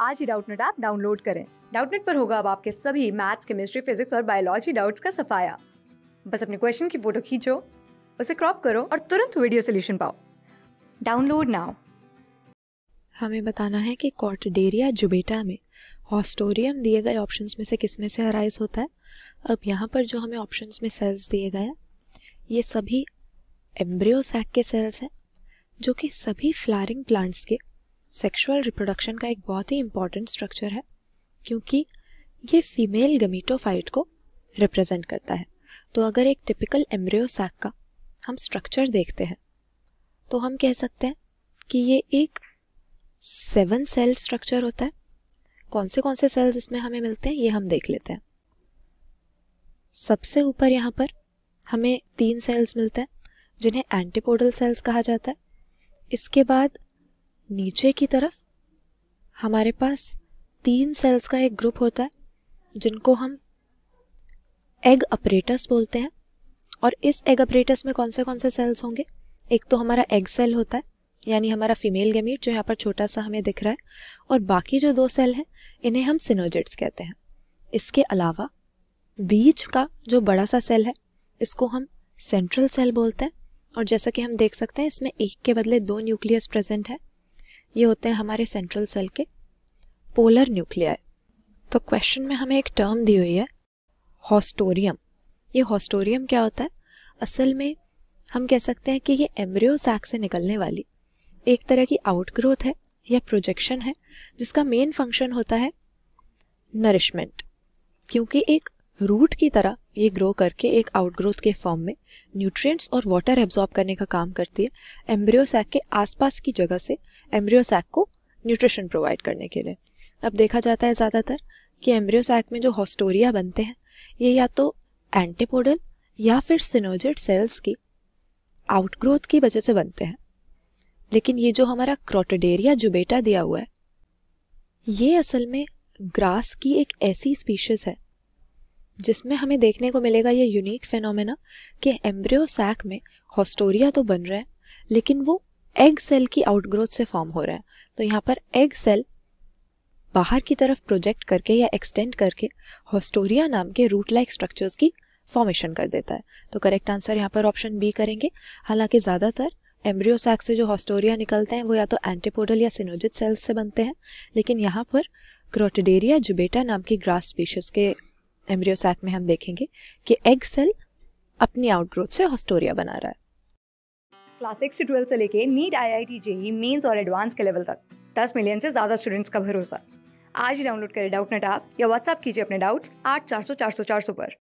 आज ही Doubtnut app download करें। Doubtnut पर होगा अब आपके सभी मैथ्स, केमिस्ट्री, फिजिक्स और बायोलॉजी डाउट्स का सफाया। बस अपने क्वेश्चन की फोटो खींचो, उसे क्रॉप करो और तुरंत वीडियो सोल्यूशन पाओ। Download now. हमें बताना है कि कॉर्टेडेरिया जुबेटा में हॉस्टोरियम दिए गए ऑप्शंस में से किस में से अराइज होता है। अब यहाँ पर जो हमें ऑप्शंस में सेल्स दिए गए हैं ये सभी एम्ब्रियो सैक के सेल्स हैं, जो कि सभी फ्लावरिंग प्लांट्स के सेक्सुअल रिप्रोडक्शन का एक बहुत ही इंपॉर्टेंट स्ट्रक्चर है, क्योंकि ये फीमेल गमीटोफाइट को रिप्रेजेंट करता है। तो अगर एक टिपिकल एम्ब्रियो सैक का हम स्ट्रक्चर देखते हैं तो हम कह सकते हैं कि ये एक 7 सेल स्ट्रक्चर होता है। कौन से सेल्स इसमें हमें मिलते हैं ये हम देख लेते हैं। सबसे ऊपर यहाँ पर हमें 3 सेल्स मिलते हैं जिन्हें एंटीपोडल सेल्स कहा जाता है। इसके बाद नीचे की तरफ हमारे पास 3 सेल्स का एक ग्रुप होता है जिनको हम एग अपरेटस बोलते हैं। और इस एग अपरेटस में कौन से सेल्स होंगे? एक तो हमारा एग सेल होता है, यानी हमारा फीमेल गैमीट जो यहाँ पर छोटा सा हमें दिख रहा है, और बाकी जो 2 सेल हैं इन्हें हम सिनर्जिड्स कहते हैं। इसके अलावा बीच का जो बड़ा सा सेल है इसको हम सेंट्रल सेल बोलते हैं, और जैसा कि हम देख सकते हैं इसमें एक के बदले 2 न्यूक्लियस प्रेजेंट है। ये होते हैं हमारे सेंट्रल सेल के पोलर न्यूक्लियाई। तो क्वेश्चन में हमें एक टर्म दी हुई है हॉस्टोरियम। ये हॉस्टोरियम क्या होता है? असल में हम कह सकते हैं कि ये एम्ब्रियो सैक से निकलने वाली एक तरह की आउटग्रोथ है या प्रोजेक्शन है, जिसका मेन फंक्शन होता है नरिशमेंट। क्योंकि एक रूट की तरह ये ग्रो करके एक आउटग्रोथ के फॉर्म में न्यूट्रिएंट्स और वाटर एब्जॉर्ब करने का काम करती है एम्ब्रियो सैक के आसपास की जगह से एम्ब्रियो सैक को न्यूट्रिशन प्रोवाइड करने के लिए। अब देखा जाता है ज़्यादातर कि एम्ब्रियो सैक में जो हॉस्टोरिया बनते हैं ये या तो एंटीपोडल या फिर सिनर्जिड सेल्स की आउटग्रोथ की वजह से बनते हैं। लेकिन ये जो हमारा कॉर्टेडेरिया जुबेटा दिया हुआ है ये असल में ग्रास की एक ऐसी स्पीशीज है जिसमें हमें देखने को मिलेगा ये यूनिक फेनोमेना कि एम्ब्रियो सैक में हॉस्टोरिया तो बन रहा है लेकिन वो एग सेल की आउटग्रोथ से फॉर्म हो रहा है। तो यहाँ पर एग सेल बाहर की तरफ प्रोजेक्ट करके या एक्सटेंड करके हॉस्टोरिया नाम के रूट लाइक स्ट्रक्चर्स की फॉर्मेशन कर देता है। तो करेक्ट आंसर यहाँ पर ऑप्शन बी करेंगे। हालांकि ज़्यादातर एम्ब्रियो सैक से जो हॉस्टोरिया निकलते हैं वो या तो एंटीपोडल या सिनर्जिड सेल्स से बनते हैं, लेकिन यहाँ पर कॉर्टेडेरिया जुबेटा नाम की ग्रास स्पीशीज के एम्ब्रियो सैक में हम देखेंगे कि एग सेल अपनी आउटग्रोथ से हॉस्टोरिया बना रहा है। क्लास 6 से 12 से लेके नीट, IIT, JEE मेंस और एडवांस के लेवल तक 10 मिलियन से ज़्यादा स्टूडेंट्स का भरोसा। आज ही डाउनलोड करें डाउटनेट ऐप या व्हाट्सएप कीजिए अपने डाउट्स 8400 400 400 पर।